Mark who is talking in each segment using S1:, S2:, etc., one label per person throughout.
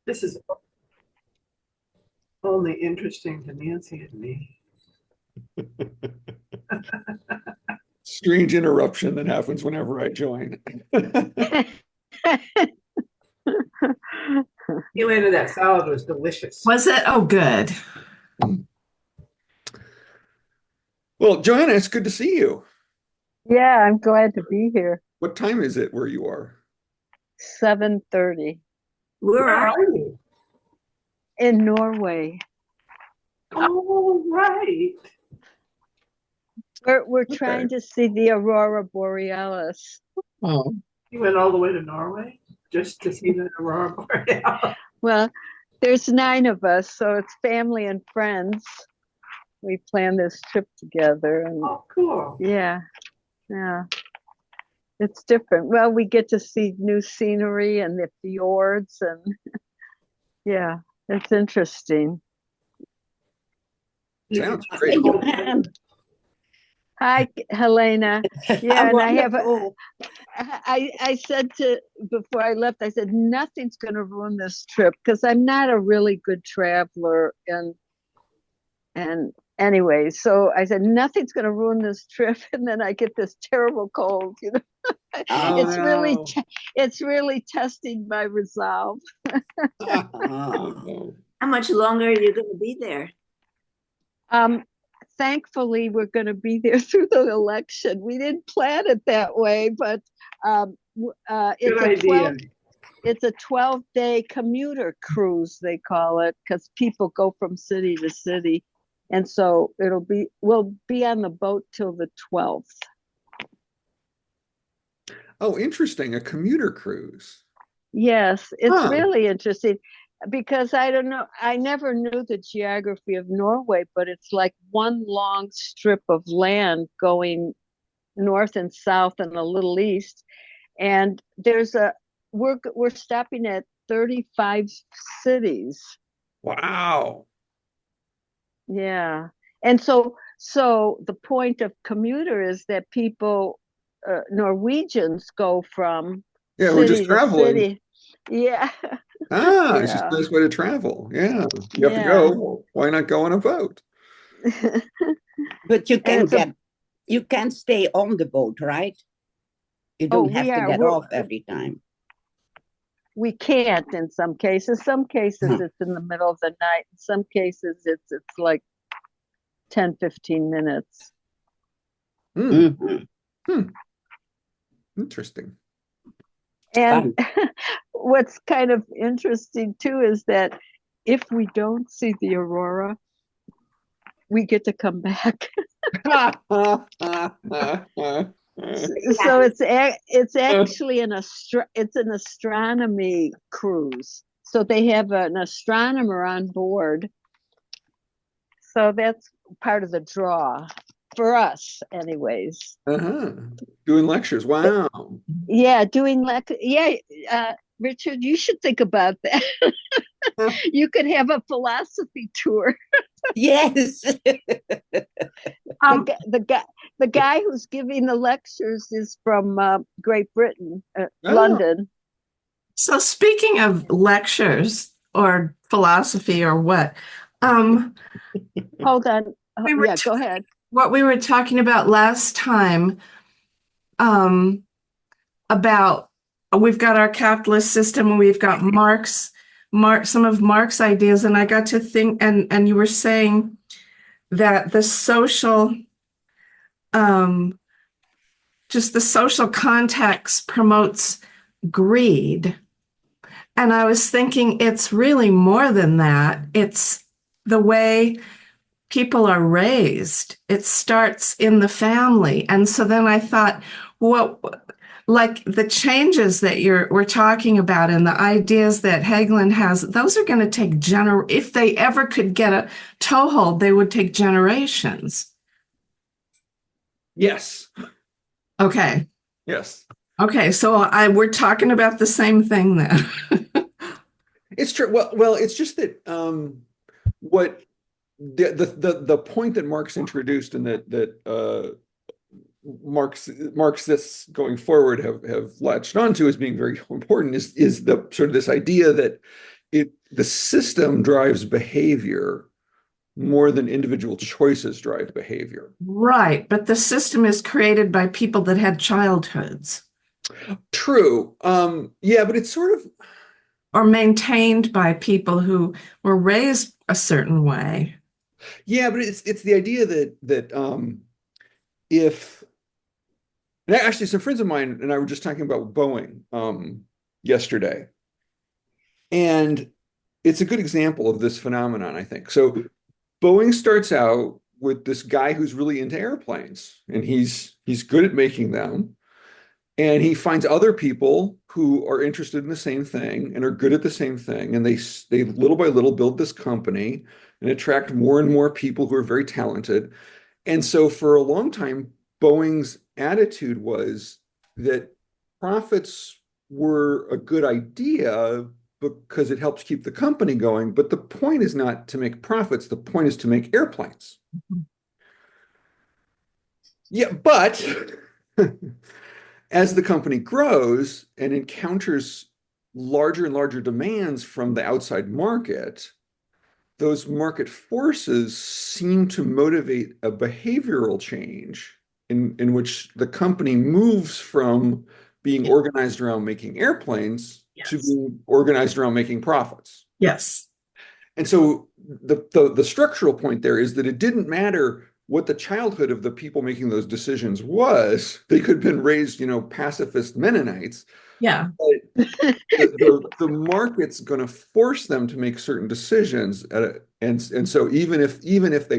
S1: This is only interesting to Nancy and me.
S2: Strange interruption that happens whenever I join.
S1: Elena, that salad was delicious.
S3: Was it? Oh, good.
S2: Well, Joanna, it's good to see you.
S4: Yeah, I'm glad to be here.
S2: What time is it where you are?
S4: 7:30
S1: Where are you?
S4: in Norway.
S1: Oh, right.
S4: We're trying to see the aurora borealis.
S2: Oh,
S1: You went all the way to Norway just to see the aurora borealis.
S4: Well, there's 9 of us, so it's family and friends. We planned this trip together, and
S1: Oh, cool.
S4: yeah, it's different. Well, we get to see new scenery and the fjords, and yeah, it's interesting.
S2: sounds
S1: Hey,
S2: great.
S1: Joanne.
S4: Hi, Helena. Yeah, and I have
S5: Wonderful.
S4: I said to before I left, I said nothing's going to ruin this trip because I'm not a really good traveler, and anyway, so I said nothing's going to ruin this trip, and then I get this terrible cold.
S2: Oh,
S4: It's really
S2: no.
S4: it's really testing my resolve.
S2: Oh, no.
S5: How much longer are you going to be there?
S4: Thankfully, we're going to be there through the election. We didn't plan it that way, but
S1: Good idea.
S4: it's a 12-day commuter cruise, they call it, because people go from city to city. And so we'll be on the boat till the 12th.
S2: Oh, interesting. A commuter cruise.
S4: Yes, it's
S2: Huh.
S4: really interesting because I don't know, I never knew the geography of Norway, but it's like one long strip of land going north and south and a little east. And we're stopping at 35 cities.
S2: Wow.
S4: Yeah. And so the point of commuter is that people Norwegians go from
S2: Yeah, we're just
S4: city to
S2: traveling.
S4: city. Yeah.
S2: Ah, it's just a
S4: Yeah.
S2: nice way to travel. Yeah. You have to
S4: Yeah.
S2: go. Why not go on a boat?
S5: But you
S4: And
S5: can
S4: it's a
S5: you can stay on the boat, right? You
S4: oh
S5: don't have to get off every time.
S4: we can't in some cases. Some cases
S5: Huh.
S4: it's in the middle of the night. In some cases it's like 10, 15 minutes.
S2: Hmm.
S5: Mhm.
S2: Hmm. Interesting.
S4: And
S5: Fun.
S4: what's kind of interesting too is that if we don't see the aurora, we get to come back. So it's actually it's an astronomy cruise. So they have an astronomer on board. So that's part of the draw for us, anyways.
S2: Uh-huh. Doing lectures. Wow.
S4: Yeah, Richard, you should think about that. You could have a philosophy tour.
S5: Yes.
S4: The guy who's giving the lectures is from Great Britain,
S2: Oh.
S4: London.
S3: So speaking of lectures or philosophy or what, um,
S4: Hold on.
S3: we were
S4: Yeah, go ahead.
S3: what we were talking about last time, um, about we've got our capitalist system and we've got some of Marx's ideas, and I got to think, and you were saying that um, just the social context promotes greed. And I was thinking it's really more than that. It's the way people are raised. It starts in the family. And so then I thought, what, like the changes that we're talking about and the ideas that Hagglund has, those are going to take if they ever could get a toehold, they would take generations.
S2: Yes.
S3: Okay.
S2: Yes.
S3: Okay. So we're talking about the same thing then.
S2: It's true. Well, it's just that what the point that Marx introduced and that Marxists going forward have latched onto as being very important is the sort of this idea that the system drives behavior more than individual choices drive behavior.
S3: Right. But the system is created by people that had childhoods
S2: True. Yeah, but it's sort of,
S3: or maintained by people who were raised a certain way.
S2: yeah, but it's the idea that if and actually some friends of mine and I were just talking about Boeing yesterday. And it's a good example of this phenomenon, I think. So Boeing starts out with this guy who's really into airplanes, and he's good at making them. And he finds other people who are interested in the same thing and are good at the same thing. And they little by little build this company and attract more and more people who are very talented. And so for a long time, Boeing's attitude was that profits were a good idea because it helps keep the company going. But the point is not to make profits. The point is to make airplanes. Yeah, but as the company grows and encounters larger and larger demands from the outside market, those market forces seem to motivate a behavioral change in which the company moves from being organized around making airplanes to being organized around making profits.
S3: Yes.
S2: And so the structural point there is that it didn't matter what the childhood of the people making those decisions was. They could have been raised, pacifist Mennonites.
S3: Yeah.
S2: But the market's going to force them to make certain decisions, and so even if they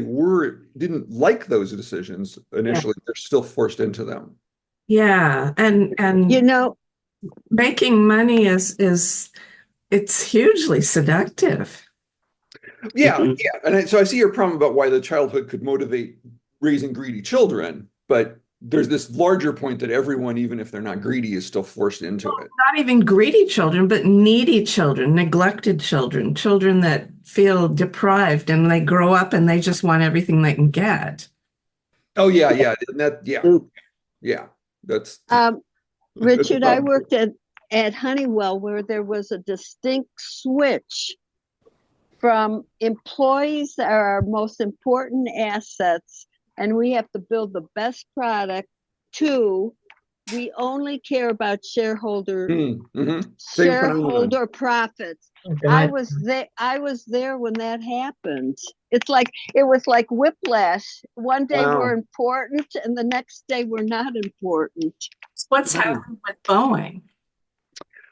S2: didn't like those decisions initially, they're still forced into them.
S3: Yeah. And making money is it's hugely seductive.
S2: Yeah. And so I see your problem about why the childhood could motivate raising greedy children, but there's this larger point that everyone, even if they're not greedy, is still forced into it.
S3: Not even greedy children, but needy children, neglected children, children that feel deprived and they grow up and they just want everything they can get.
S2: Oh yeah. That's
S4: Richard, I worked at Honeywell where there was a distinct switch from employees that are our most important assets and we have to build the best product to we only care about shareholder profits. I was there when that happened. It was like whiplash. One day we're important and the next day we're not important.
S3: What's happening with Boeing?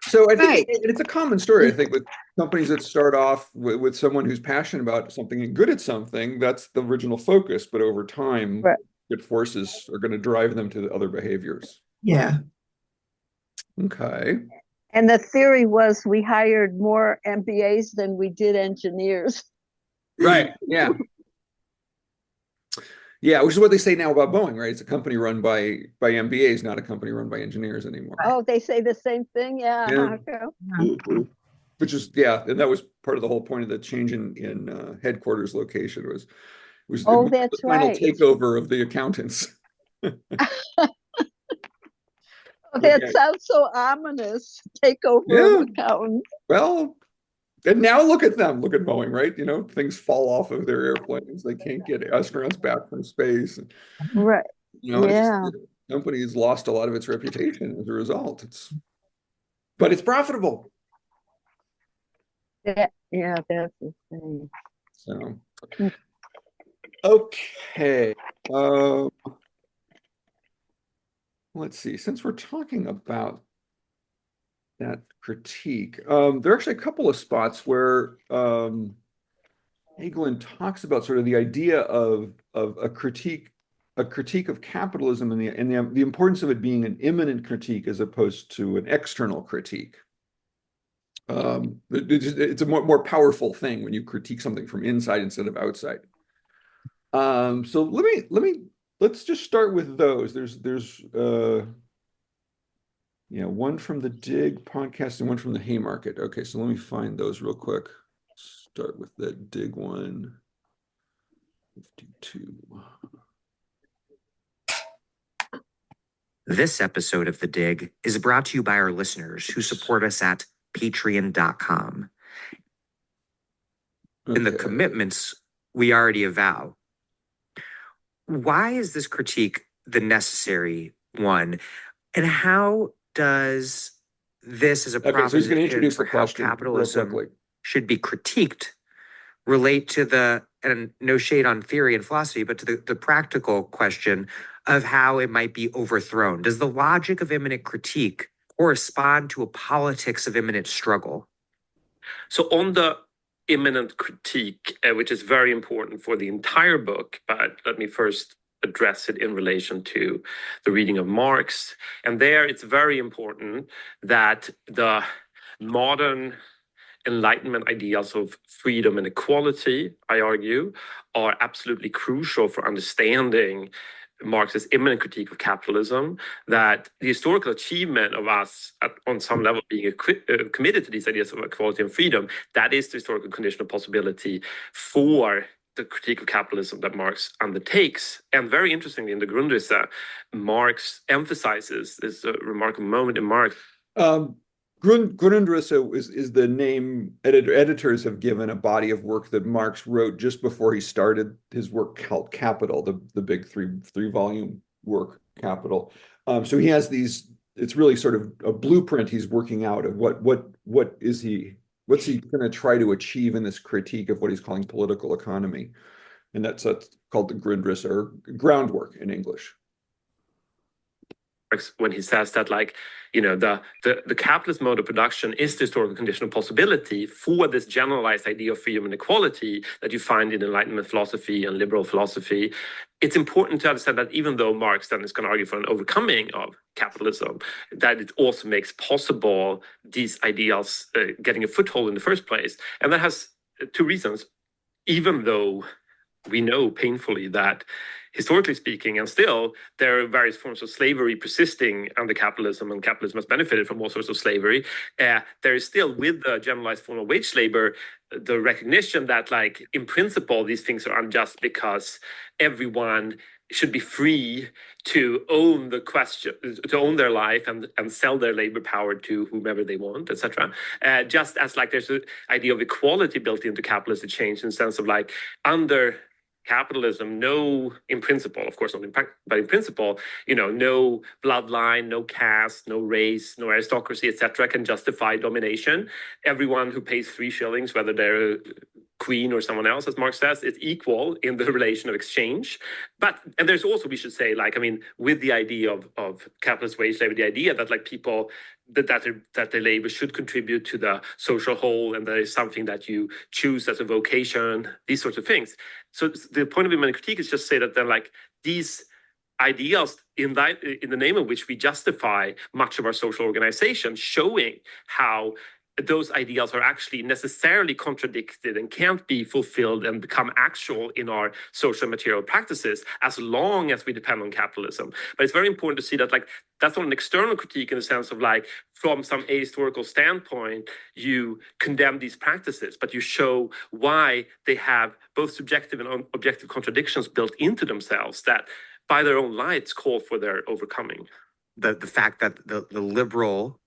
S2: So I think it's a common story, I think, with companies that start off with someone who's passionate about something and good at something. That's the original focus, but over time, good forces are going to drive them to the other behaviors.
S3: Yeah.
S2: Okay.
S4: And the theory was we hired more MBAs than we did engineers.
S2: Right. Yeah. Yeah, which is what they say now about Boeing, right? It's a company run by MBAs, not a company run by engineers anymore.
S4: Oh, they say the same thing? Yeah.
S2: Which is, and that was part of the whole point of the change in headquarters location was
S4: that's
S2: the final
S4: right.
S2: takeover of the accountants.
S4: That sounds so ominous. Takeover of accountants.
S2: Well, and now look at them. Look at Boeing, right? Things fall off of their airplanes. They can't get astronauts back from space.
S4: Right.
S2: The company has lost a lot of its reputation as a result. But it's profitable.
S4: Yeah, that's the thing.
S2: So, okay. Let's see. Since we're talking about that critique, there are actually a couple of spots where Hagglund talks about sort of the idea of a critique of capitalism and the importance of it being an immanent critique as opposed to an external critique. It's a more powerful thing when you critique something from inside instead of outside. So let's just start with those. There's one from the Dig podcast and one from the Haymarket. Okay, so let me find those real quick. Start with the Dig one. 52.
S6: This episode of The Dig is brought to you by our listeners who support us at patreon.com. in the
S2: Okay.
S6: commitments we already avow. Why is this critique the necessary one? And how does this as a
S2: Okay, so he's going to
S6: proposition
S2: introduce
S6: for
S2: the
S6: how
S2: question real
S6: capitalism
S2: quickly.
S6: should be critiqued relate to the, and no shade on theory and philosophy, but to the practical question of how it might be overthrown? Does the logic of immanent critique correspond to a politics of immanent struggle?
S7: So on the immanent critique, which is very important for the entire book, but let me first address it in relation to the reading of Marx. And there it's very important that the modern Enlightenment ideals of freedom and equality, I argue, are absolutely crucial for understanding Marx's immanent critique of capitalism, that the historical achievement of us on some level being committed to these ideas of equality and freedom, that is the historical condition of possibility for the critique of capitalism that Marx undertakes. And very interestingly, in the Grundrisse, Marx emphasizes this remarkable moment in Marx.
S2: Grundrisse is the name editors have given a body of work that Marx wrote just before he started his work called Capital, the big three volume work Capital. So he has these. It's really sort of a blueprint he's working out of what's he going to try to achieve in this critique of what he's calling political economy, and that's called the Grundrisse, or groundwork in English.
S7: When he says that, like, you know, the capitalist mode of production is the historical condition of possibility for this generalized idea of freedom and equality that you find in Enlightenment philosophy and liberal philosophy. It's important to understand that even though Marx then is going to argue for an overcoming of capitalism, that it also makes possible these ideals getting a foothold in the first place. And that has two reasons. Even though we know painfully that, historically speaking, and still, there are various forms of slavery persisting under capitalism, and capitalism has benefited from all sorts of slavery. There is still, with the generalized form of wage labor, the recognition that, like, in principle, these things are unjust because everyone should be free to own to own their life and sell their labor power to whomever they want, etc. Just as, like, there's an idea of equality built into capitalist exchange in the sense of, like, under capitalism, in principle, of course not in practice, but in principle, you know, no bloodline, no caste, no race, no aristocracy, etc., can justify domination. Everyone who pays 3 shillings, whether they're a queen or someone else, as Marx says, is equal in the relation of exchange. And there's also, we should say, like, I mean, with the idea of capitalist wage labor, the idea that, like, people that their labor should contribute to the social whole, and there is something that you choose as a vocation, these sorts of things. So the point of immanent critique is just say that they're, like, these ideals in the name of which we justify much of our social organization, showing how those ideals are actually necessarily contradicted and can't be fulfilled and become actual in our social material practices as long as we depend on capitalism. But it's very important to see that, like, that's not an external critique in the sense of, like, from some ahistorical standpoint, you condemn these practices, but you show why they have both subjective and objective contradictions built into themselves that by their own lights call for their overcoming.
S6: The fact that the liberal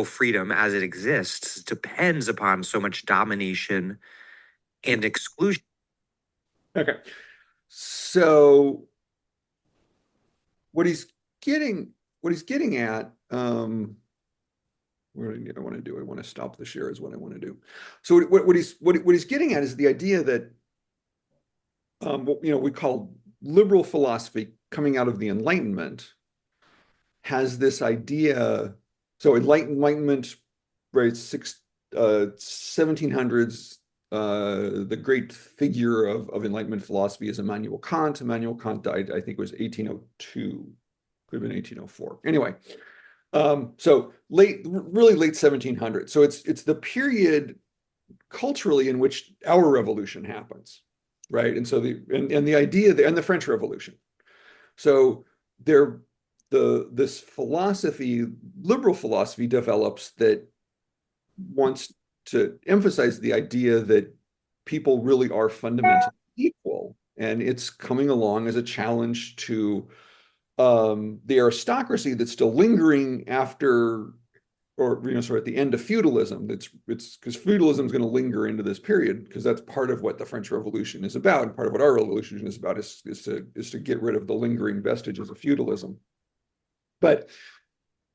S6: freedom as it exists depends upon so much domination and exclusion.
S2: Okay. So what he's getting at, what do I want to do? I want to stop the share is what I want to do. So what he's getting at is the idea that what, you know, we call liberal philosophy coming out of the Enlightenment has this idea. So Enlightenment, right, 1700s, the great figure of Enlightenment philosophy is Immanuel Kant. Immanuel Kant died, I think it was 1802, could have been 1804. Anyway, so really late 1700s. So it's the period culturally in which our revolution happens, right? And so the idea and the French Revolution. So this philosophy, liberal philosophy, develops that wants to emphasize the idea that people really are fundamentally equal, and it's coming along as a challenge to the aristocracy that's still lingering after, or sort of at the end of feudalism. It's because feudalism is going to linger into this period, because that's part of what the French Revolution is about, and part of what our revolution is about is to get rid of the lingering vestiges of feudalism. But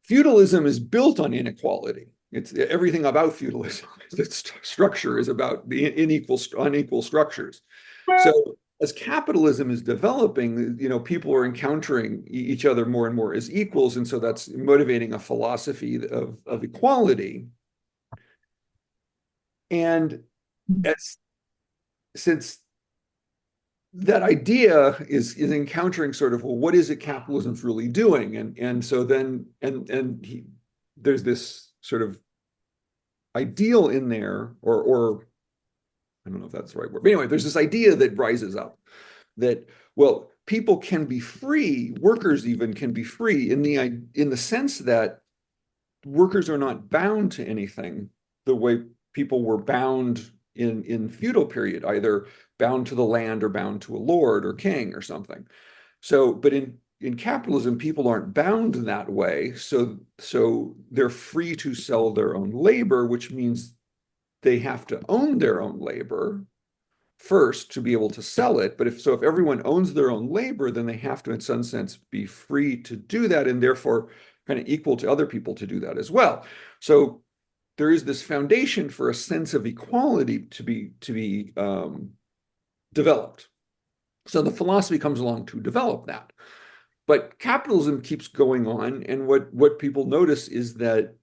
S2: feudalism is built on inequality. It's everything about feudalism. Its structure is about the unequal structures. So as capitalism is developing, people are encountering each other more and more as equals, and so that's motivating a philosophy of equality. And since that idea is encountering sort of, well, what is it capitalism's really doing? And so then there's this sort of ideal in there, or I don't know if that's the right word, but anyway, there's this idea that rises up that, well, people can be free, workers even can be free in the sense that workers are not bound to anything the way people were bound in feudal period, either bound to the land or bound to a lord or king or something. So, but in capitalism, people aren't bound that way. So they're free to sell their own labor, which means they have to own their own labor first to be able to sell it. But if everyone owns their own labor, then they have to, in some sense, be free to do that, and therefore kind of equal to other people to do that as well. So there is this foundation for a sense of equality to be developed. So the philosophy comes along to develop that. But capitalism keeps going on, and what people notice is that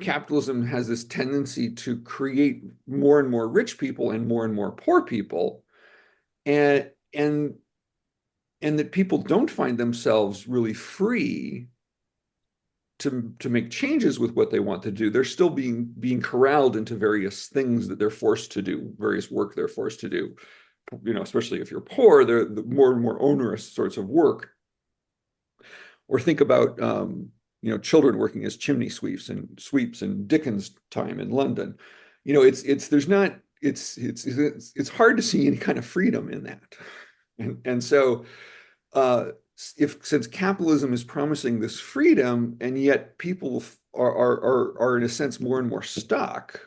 S2: capitalism has this tendency to create more and more rich people and more poor people, and that people don't find themselves really free to make changes with what they want to do. They're still being corralled into various things that they're forced to do, various work they're forced to do. Especially if you're poor, they're the more and more onerous sorts of work. Or think about children working as chimney sweeps in Dickens' time in London. It's hard to see any kind of freedom in that. And so since capitalism is promising this freedom, and yet people are in a sense more and more stuck,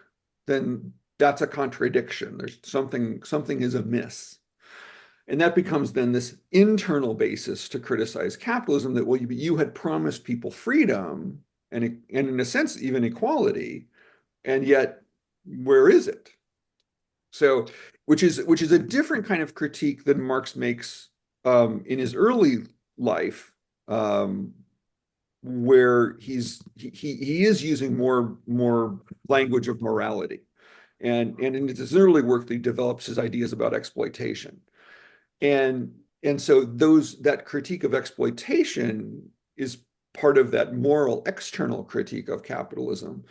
S2: then that's a contradiction. There's something is amiss. And that becomes then this internal basis to criticize capitalism, that, well, you had promised people freedom and in a sense even equality, and yet where is it? So, which is a different kind of critique than Marx makes in his early life, where he is using more language of morality, and in his early work he develops his ideas about exploitation. And so that critique of exploitation is part of that moral external critique of capitalism.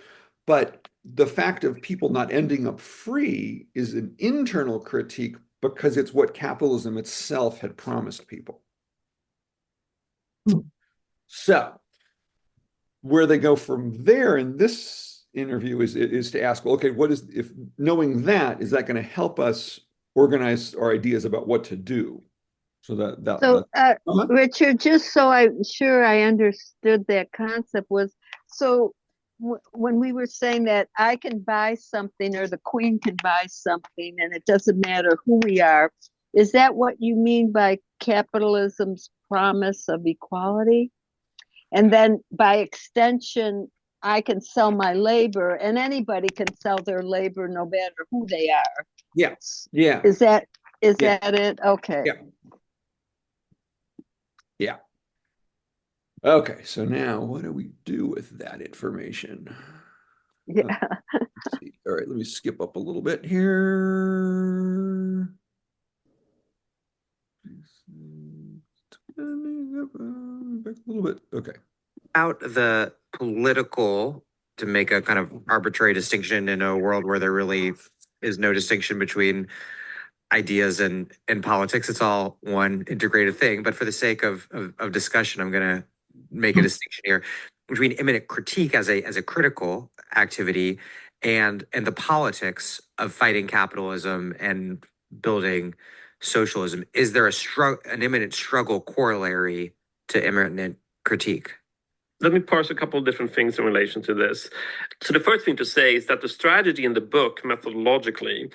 S2: But the fact of people not ending up free is an internal critique, because it's what capitalism itself had promised people. So where they go from there in this interview is to ask, well, okay, if knowing that, is that going to help us organize our ideas about what to do?
S4: Richard, just so I'm sure I understood that concept, was when we were saying that I can buy something or the Queen can buy something and it doesn't matter who we are, is that what you mean by capitalism's promise of equality? And then by extension, I can sell my labor, and anybody can sell their labor no matter who they are.
S2: Yes. Yeah.
S4: Is that it? Okay.
S2: Yeah. Yeah. Okay, so now what do we do with that information?
S4: Yeah.
S2: Let's see. All right, let me skip up a little bit here. Back a little bit. Okay.
S6: Out the political, to make a kind of arbitrary distinction in a world where there really is no distinction between ideas and politics. It's all one integrated thing. But for the sake of discussion, I'm going to make a distinction here between immanent critique as a critical activity and the politics of fighting capitalism and building socialism. Is there an immanent struggle corollary to immanent critique?
S7: let me parse a couple of different things in relation to this. So the first thing to say is that the strategy in the book, methodologically,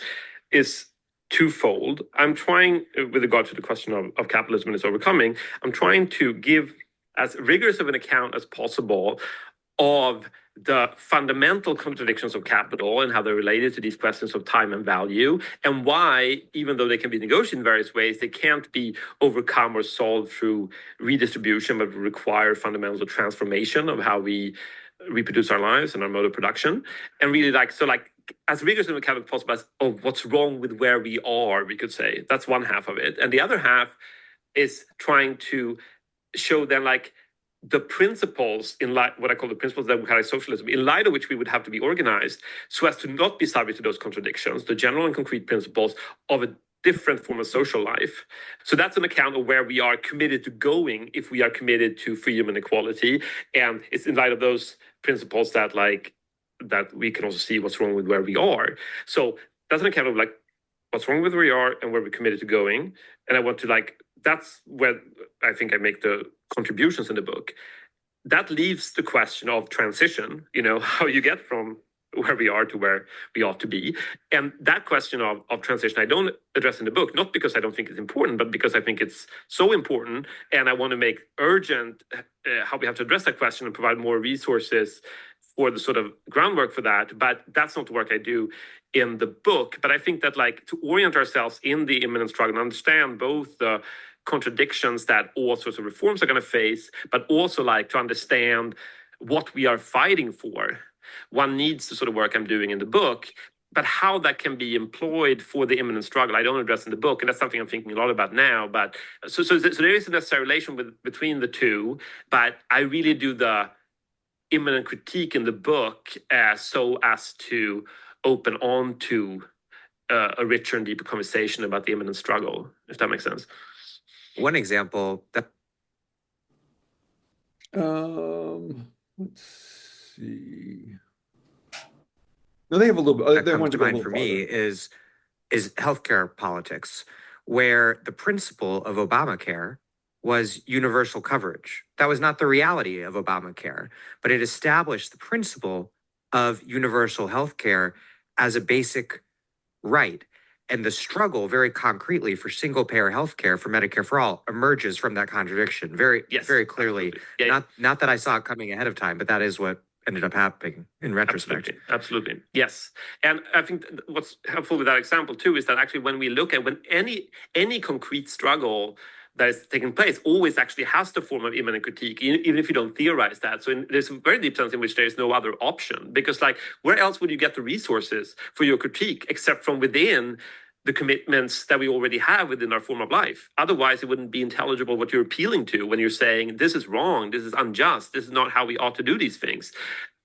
S7: is twofold. I'm trying, with regard to the question of capitalism and its overcoming, I'm trying to give as rigorous of an account as possible of the fundamental contradictions of capital and how they're related to these questions of time and value, and why, even though they can be negotiated in various ways, they can't be overcome or solved through redistribution, but require fundamental transformation of how we reproduce our lives and our mode of production. And really, as rigorous an account as possible as of what's wrong with where we are, we could say. That's one half of it. And the other half is trying to show them the principles in what I call the principles that we call socialism, in light of which we would have to be organized so as to not be subject to those contradictions, the general and concrete principles of a different form of social life. So that's an account of where we are committed to going if we are committed to freedom and equality. And it's in light of those principles that we can also see what's wrong with where we are. So that's an account of what's wrong with where we are and where we're committed to going. And I want to that's where I think I make the contributions in the book. That leaves the question of transition, how you get from where we are to where we ought to be. And that question of transition, I don't address in the book, not because I don't think it's important, but because I think it's so important. And I want to make urgent how we have to address that question and provide more resources for the sort of groundwork for that. But that's not the work I do in the book. But I think that to orient ourselves in the imminent struggle and understand both the contradictions that all sorts of reforms are going to face, but also to understand what we are fighting for. One needs the sort of work I'm doing in the book, but how that can be employed for the imminent struggle, I don't address in the book, and that's something I'm thinking a lot about now. But so there is a necessary relation between the two, but I really do the imminent critique in the book so as to open on to a richer and deeper conversation about the imminent struggle, if that makes sense.
S6: One example that
S2: let's see. No, they have a little bit.
S6: that comes to mind for me is healthcare politics, where the principle of Obamacare was universal coverage. That was not the reality of Obamacare, but it established the principle of universal healthcare as a basic right. And the struggle, very concretely, for single-payer healthcare for Medicare for all emerges from that contradiction very clearly. Yeah. Not that I saw it coming ahead of time, but that is what ended up happening in retrospect.
S7: Absolutely. Yes. And I think what's helpful with that example too is that actually when we look at when any concrete struggle that is taking place always actually has the form of immanent critique, even if you don't theorize that. So there's a very deep sense in which there is no other option, because where else would you get the resources for your critique except from within the commitments that we already have within our form of life? Otherwise, it wouldn't be intelligible what you're appealing to when you're saying, this is wrong, this is unjust, this is not how we ought to do these things.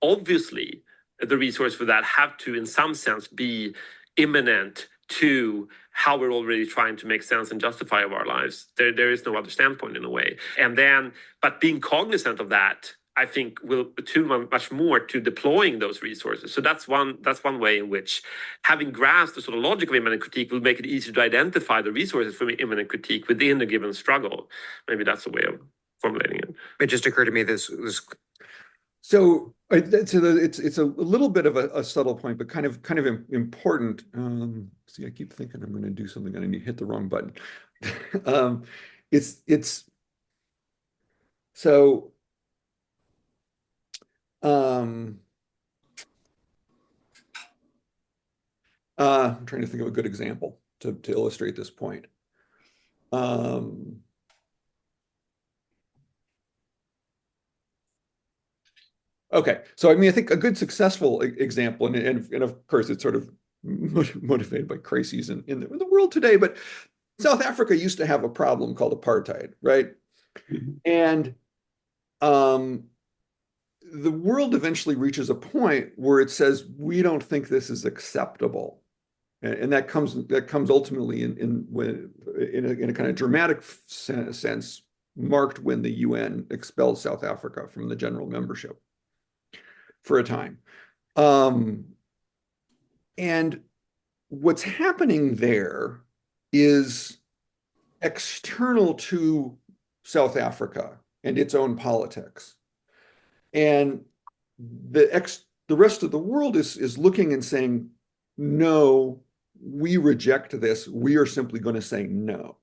S7: Obviously, the resource for that have to, in some sense, be imminent to how we're already trying to make sense and justify of our lives. There is no other standpoint in a way. And then, but being cognizant of that, I think will attune much more to deploying those resources. So that's one way in which having grasped the sort of logic of immanent critique will make it easier to identify the resources for immanent critique within a given struggle. Maybe that's a way of formulating it.
S6: It just occurred to me this was.
S2: So it's a little bit of a subtle point, but kind of important. See, I keep thinking I'm going to do something and I need to hit the wrong button. So. I'm trying to think of a good example to illustrate this point. Okay, so I mean, I think a good successful example, and of course it's sort of motivated by crises in the world today, but South Africa used to have a problem called apartheid, right? Mm-hmm. And the world eventually reaches a point where it says, we don't think this is acceptable. And that comes ultimately in a kind of dramatic sense, marked when the UN expelled South Africa from the general membership for a time. And what's happening there is external to South Africa and its own politics. And the rest of the world is looking and saying, no, we reject this. We are simply going to say no.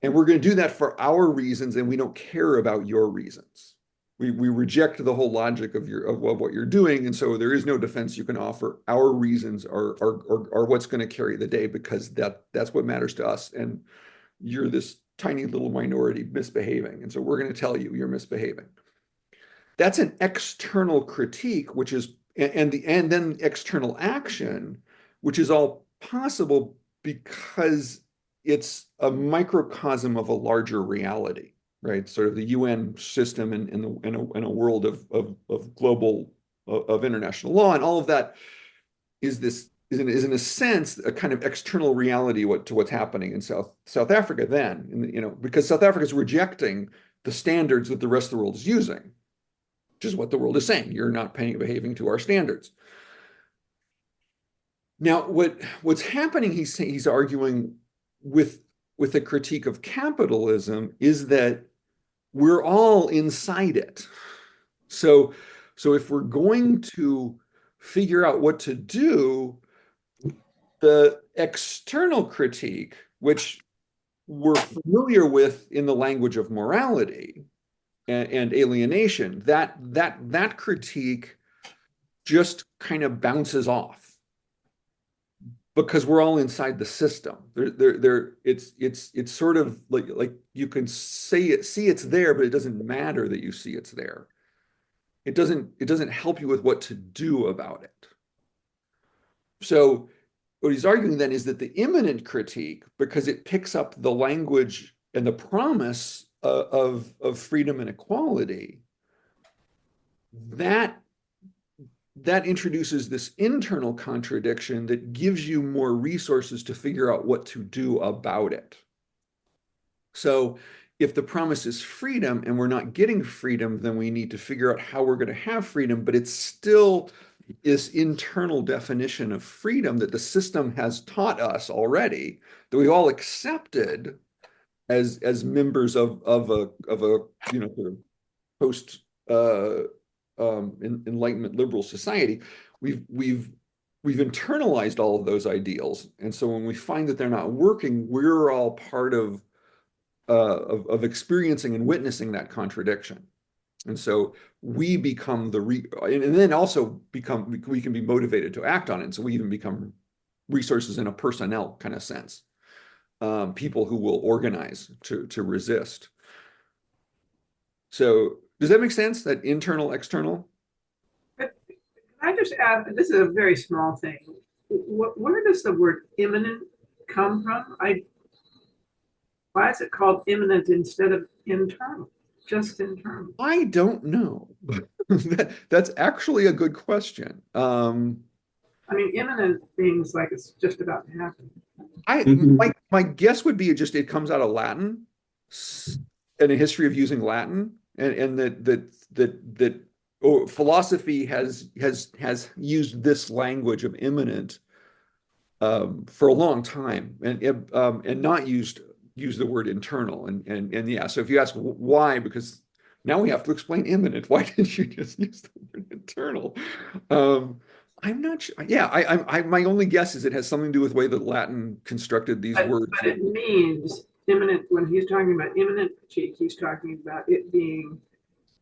S2: And we're going to do that for our reasons, and we don't care about your reasons. We reject the whole logic of what you're doing, and so there is no defense you can offer. Our reasons are what's going to carry the day, because that's what matters to us. And you're this tiny little minority misbehaving, and so we're going to tell you you're misbehaving. That's an external critique, which is and then external action, which is all possible because it's a microcosm of a larger reality, right? Sort of the UN system in a world of global of international law, and all of that is in a sense a kind of external reality to what's happening in South Africa then, because South Africa is rejecting the standards that the rest of the world is using, which is what the world is saying. You're not behaving to our standards. Now, what's happening, he's arguing with a critique of capitalism, is that we're all inside it. So if we're going to figure out what to do, the external critique, which we're familiar with in the language of morality and alienation, that critique just kind of bounces off, because we're all inside the system. It's sort of like you can see it's there, but it doesn't matter that you see it's there. It doesn't help you with what to do about it. So what he's arguing then is that the immanent critique, because it picks up the language and the promise of freedom and equality, that introduces this internal contradiction that gives you more resources to figure out what to do about it. So if the promise is freedom and we're not getting freedom, then we need to figure out how we're going to have freedom, but it's still this internal definition of freedom that the system has taught us already, that we've all accepted as members of a sort of post Enlightenment liberal society. We've internalized all of those ideals, and so when we find that they're not working, we're all part of experiencing and witnessing that contradiction. And so we become and then also we can be motivated to act on it. And so we even become resources in a personnel kind of sense, people who will organize to resist. So does that make sense? That internal, external?
S1: Can I just add, this is a very small thing. Where does the word imminent come from? Why is it called imminent instead of internal? Just internal.
S2: I don't know. That's actually a good question. I
S1: mean, imminent means like it's just about to happen.
S2: My guess would be it comes out of Latin and a history of using Latin, and that philosophy has used this language of imminent for a long time, and not use the word internal, and yeah. So if you ask why, because now we have to explain imminent. Why didn't you just use the word internal? I'm not sure. Yeah, my only guess is it has something to do with the way that Latin constructed these words.
S1: But it means imminent. When he's talking about imminent critique, he's talking about it being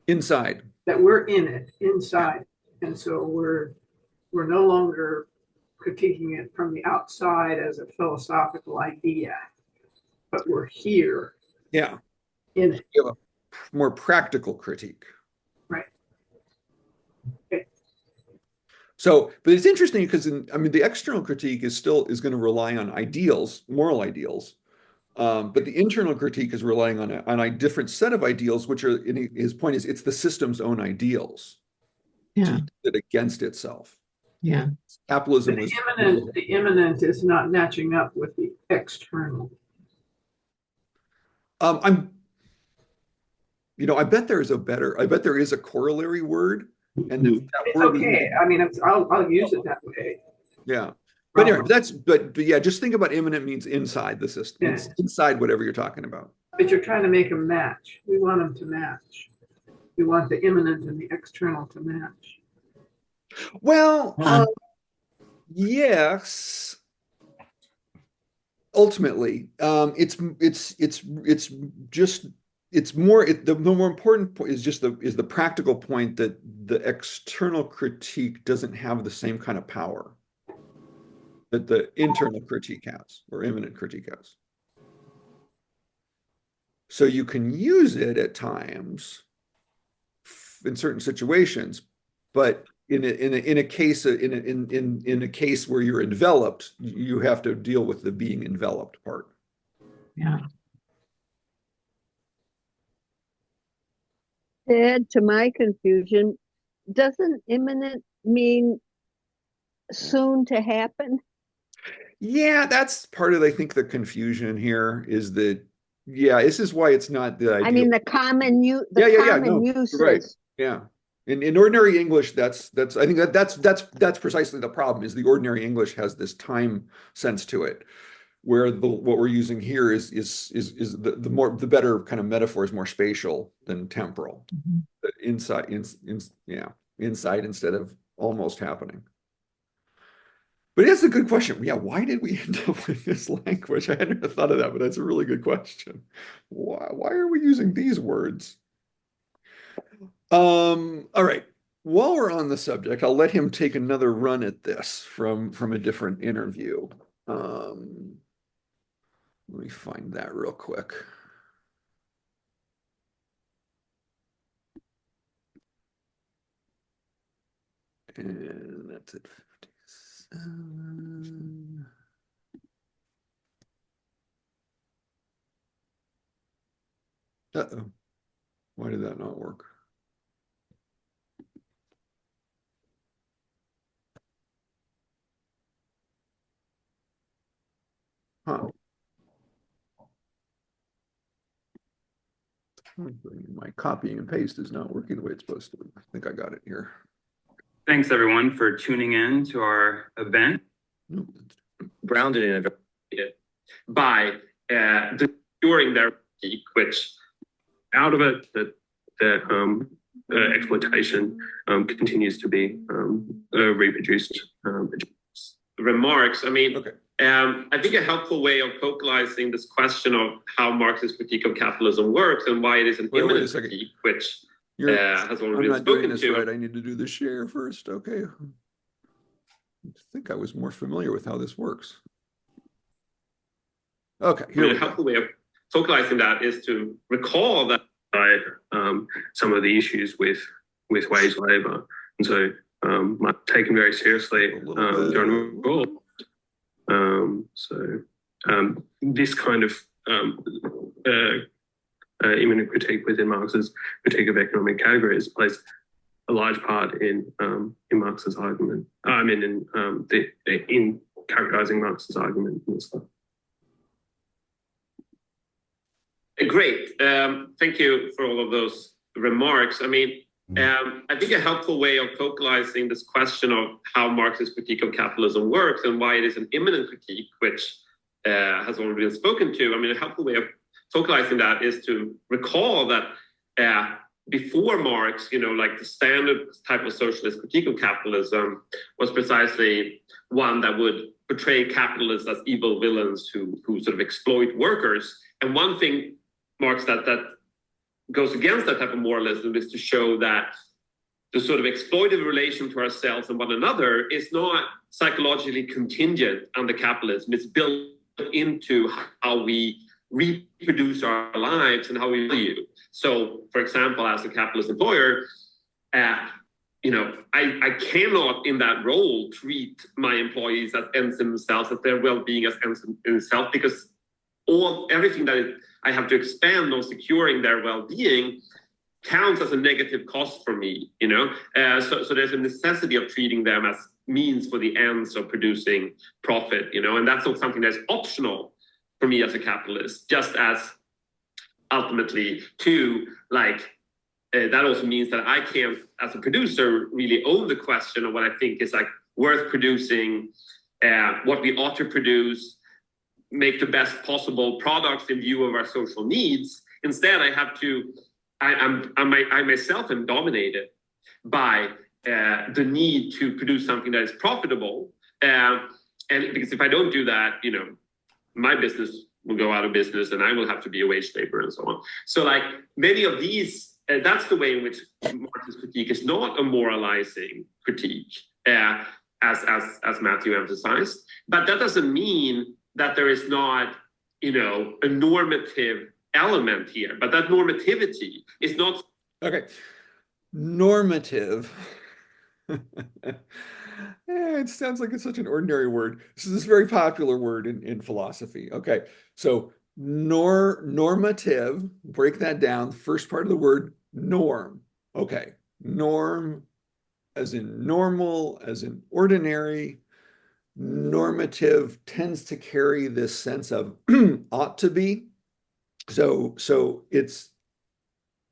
S2: inside.
S1: That we're in it, inside, and so we're no longer critiquing it from the outside as a philosophical idea, but we're here.
S2: Yeah.
S1: In it.
S2: You have a more practical critique.
S1: Right. Okay.
S2: So, but it's interesting because the external critique is going to rely on ideals, moral ideals, but the internal critique is relying on a different set of ideals, which are, his point is, it's the system's own ideals.
S3: Yeah.
S2: To use it against itself.
S3: Yeah.
S2: Capitalism
S1: the imminent is not matching up with the external.
S2: I bet there is a corollary word, and
S1: it's okay. I'll use it that way.
S2: Yeah, but anyway, but yeah, just think about imminent means inside the system. It's inside whatever you're talking about.
S1: But you're trying to make them match. We want them to match. we want the immanent and the external to match.
S2: Well, yes. Ultimately, it's more the more important point is just the practical point that the external critique doesn't have the same kind of power that the internal critique has or immanent critique has. So you can use it at times in certain situations, but in a case where you're enveloped, you have to deal with the being enveloped part.
S3: Yeah.
S4: To add to my confusion, doesn't imminent mean soon to happen?
S2: Yeah, that's part of, I think, the confusion here is that, yeah, this is why it's not the
S4: I
S2: ideal.
S4: mean, the common
S2: No,
S4: use
S2: you're right.
S4: is
S2: Yeah. In ordinary English, that's I think that's precisely the problem is the ordinary English has this time sense to it, where what we're using here is the better kind of metaphor is more spatial than temporal. Inside instead of almost happening. But that's a good question. Yeah, why did we end up with this language? I hadn't thought of that, but that's a really good question. Why are we using these words? All right. While we're on the subject, I'll let him take another run at this from a different interview. Let me find that real quick. And that's at 57. Uh-oh. Why did that not work? Huh. My copying and paste is not working the way it's supposed to. I think I got it here.
S8: Thanks everyone for tuning in to our event.
S6: Grounded in a
S7: By during their peak, which out of it, the exploitation continues to be reproduced. Remarks. I mean,
S2: Okay.
S7: I think a helpful way of focalizing this question of how Marx's critique of capitalism works and why it is an
S2: Wait a
S7: imminent
S2: second.
S7: critique, which has
S2: I'm
S7: already been
S2: not doing
S7: spoken
S2: this
S7: to.
S2: right. I need to do the share first. Okay. I think I was more familiar with how this works. Okay, here we
S7: A
S2: go.
S7: helpful way of focalizing that is to recall that some of the issues with wage labor, and so taken very seriously during the war. This kind of imminent critique within Marx's critique of economic categories plays a large part in Marx's argument. I mean, in characterizing Marx's argument and stuff. Great. Thank you for all of those remarks. I mean, I think a helpful way of focalizing this question of how Marx's critique of capitalism works and why it is an imminent critique, which has already been spoken to. I mean, a helpful way of focalizing that is to recall that before Marx, like the standard type of socialist critique of capitalism was precisely one that would portray capitalists as evil villains who sort of exploit workers. And one thing Marx that goes against that type of moralism is to show that the sort of exploitive relation to ourselves and one another is not psychologically contingent on the capitalism. It's built into how we reproduce our lives and how we value. So, for example, as a capitalist employer, I cannot in that role treat my employees as ends in themselves, as their well-being as ends in itself, because everything that I have to expend on securing their well-being counts as a negative cost for me, So there's a necessity of treating them as means for the ends of producing profit, and that's not something that's optional for me as a capitalist, just as ultimately too, that also means that I can't, as a producer, really own the question of what I think is worth producing, what we ought to produce, make the best possible products in view of our social needs. Instead, I have to I myself am dominated by the need to produce something that is profitable. And because if I don't do that, my business will go out of business and I will have to be a wage laborer and so on. So like many of these, that's the way in which Martin's critique is not a moralizing critique, as Matthew emphasized. But that doesn't mean that there is not, a normative element here. But that normativity is not.
S2: Okay. Normative. It sounds like it's such an ordinary word. This is a very popular word in philosophy. Okay. So normative, break that down. First part of the word, norm. Okay. Norm as in normal, as in ordinary. Normative tends to carry this sense of ought to be. So it's,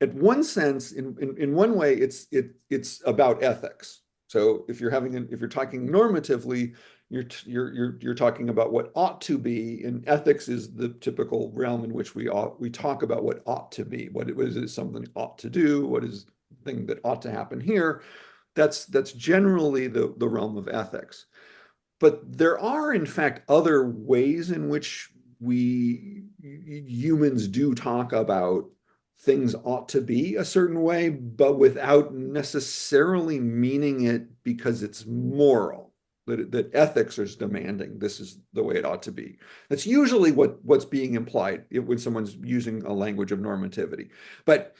S2: at one sense, in one way, it's about ethics. So if you're talking normatively, you're talking about what ought to be, and ethics is the typical realm in which we talk about what ought to be. What is it something ought to do? What is the thing that ought to happen here? That's generally the realm of ethics. But there are, in fact, other ways in which we humans do talk about things ought to be a certain way, but without necessarily meaning it because it's moral, that ethics is demanding this is the way it ought to be. That's usually what's being implied when someone's using a language of normativity. But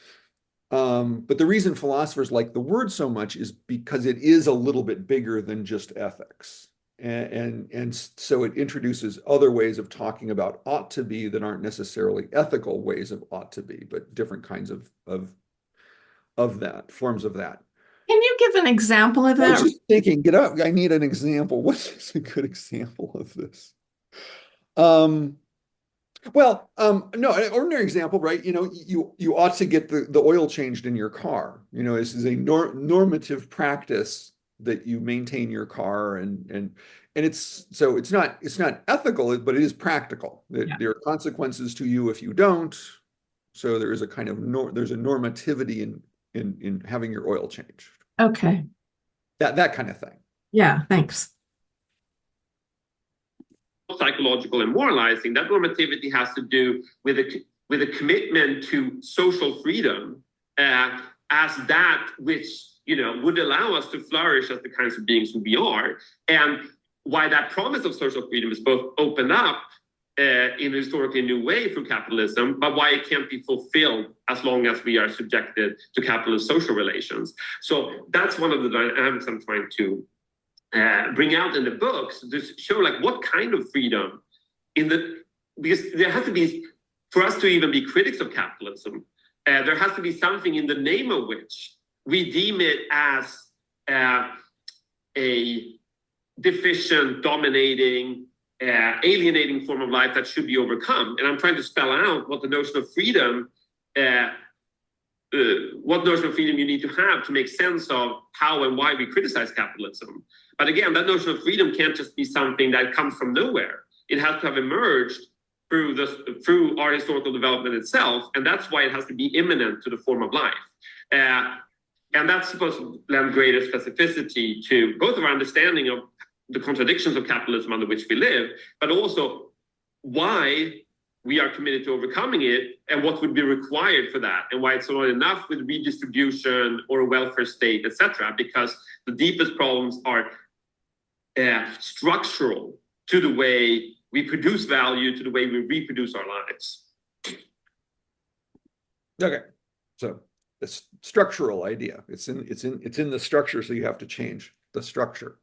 S2: the reason philosophers like the word so much is because it is a little bit bigger than just ethics. And so it introduces other ways of talking about ought to be that aren't necessarily ethical ways of ought to be, but different kinds of that, forms of that.
S3: Can you give an example of
S2: I was
S3: that?
S2: just thinking, I need an example. What's a good example of this? No, an ordinary example, right? You ought to get the oil changed in your car. This is a normative practice that you maintain your car, and it's not ethical, but it is practical. There are consequences to you if you don't. So there is a kind of there's a normativity in having your oil changed.
S3: Okay.
S2: That kind of thing.
S3: Yeah, thanks.
S7: Psychological and moralizing, that normativity has to do with a commitment to social freedom as that which would allow us to flourish as the kinds of beings who we are, and why that promise of social freedom is both opened up in a historically new way through capitalism, but why it can't be fulfilled as long as we are subjected to capitalist social relations. So that's one of the dynamics I'm trying to bring out in the books, to show like what kind of freedom because there has to be, for us to even be critics of capitalism, there has to be something in the name of which we deem it as a deficient, dominating, alienating form of life that should be overcome. And I'm trying to spell out what the notion of freedom, what notion of freedom you need to have to make sense of how and why we criticize capitalism. But again, that notion of freedom can't just be something that comes from nowhere. It has to have emerged through our historical development itself, and that's why it has to be immanent to the form of life. And that's supposed to lend greater specificity to both of our understanding of the contradictions of capitalism under which we live, but also why we are committed to overcoming it and what would be required for that, and why it's not enough with redistribution or a welfare state, etc., because the deepest problems are structural to the way we produce value, to the way we reproduce our lives.
S2: Okay, so the structural idea, it's in the structure, so you have to change the structure.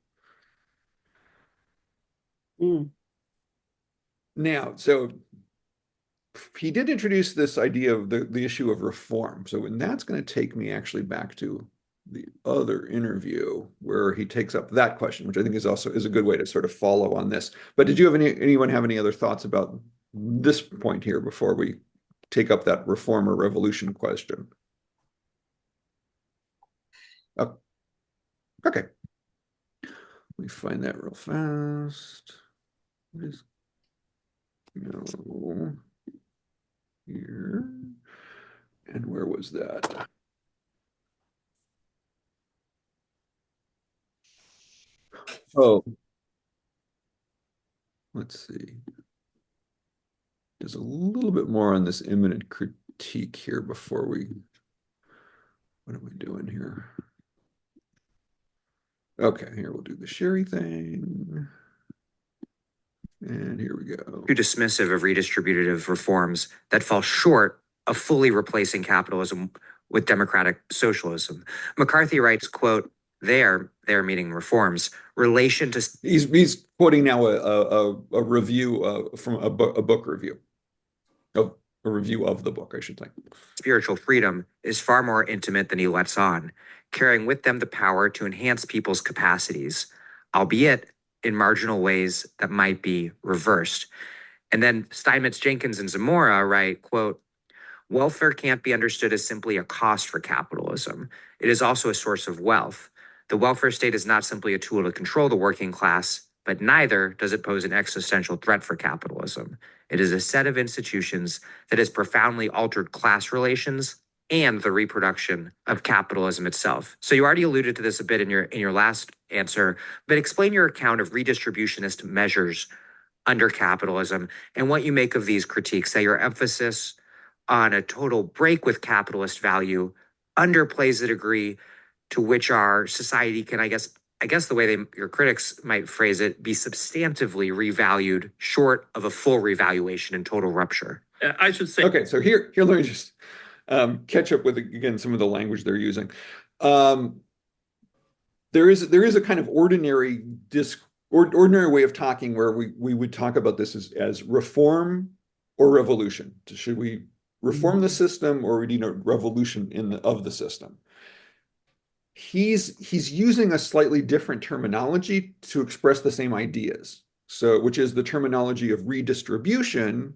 S2: Now, so he did introduce this idea of the issue of reform. So, and that's going to take me actually back to the other interview where he takes up that question, which I think is a good way to sort of follow on this. But did you have anyone have any other thoughts about this point here before we take up that reform or revolution question? Oh, okay. Let me find that real fast. Just go here. And where was that? Oh, let's see. There's a little bit more on this imminent critique here before we, what are we doing here? Okay, here we'll do the Sherry thing. And here we go.
S6: Too dismissive of redistributive reforms that fall short of fully replacing capitalism with democratic socialism. McCarthy writes, quote, they're meaning reforms, relation to
S2: He's quoting now a review from a book review. A review of the book, I should say.
S6: spiritual freedom is far more intimate than he lets on, carrying with them the power to enhance people's capacities, albeit in marginal ways that might be reversed. And then Steinmetz, Jenkins, and Zamora write, quote, welfare can't be understood as simply a cost for capitalism. It is also a source of wealth. The welfare state is not simply a tool to control the working class, but neither does it pose an existential threat for capitalism. It is a set of institutions that has profoundly altered class relations and the reproduction of capitalism itself. So you already alluded to this a bit in your last answer, but explain your account of redistributionist measures under capitalism and what you make of these critiques, that your emphasis on a total break with capitalist value underplays the degree to which our society can, I guess the way your critics might phrase it, be substantively revalued short of a full revaluation and total rupture.
S7: I should say.
S2: Okay, so here let me just catch up with, again, some of the language they're using. There is a kind of ordinary way of talking where we would talk about this as reform or revolution. Should we reform the system, or we need a revolution of the system? He's using a slightly different terminology to express the same ideas. So, which is the terminology of redistribution,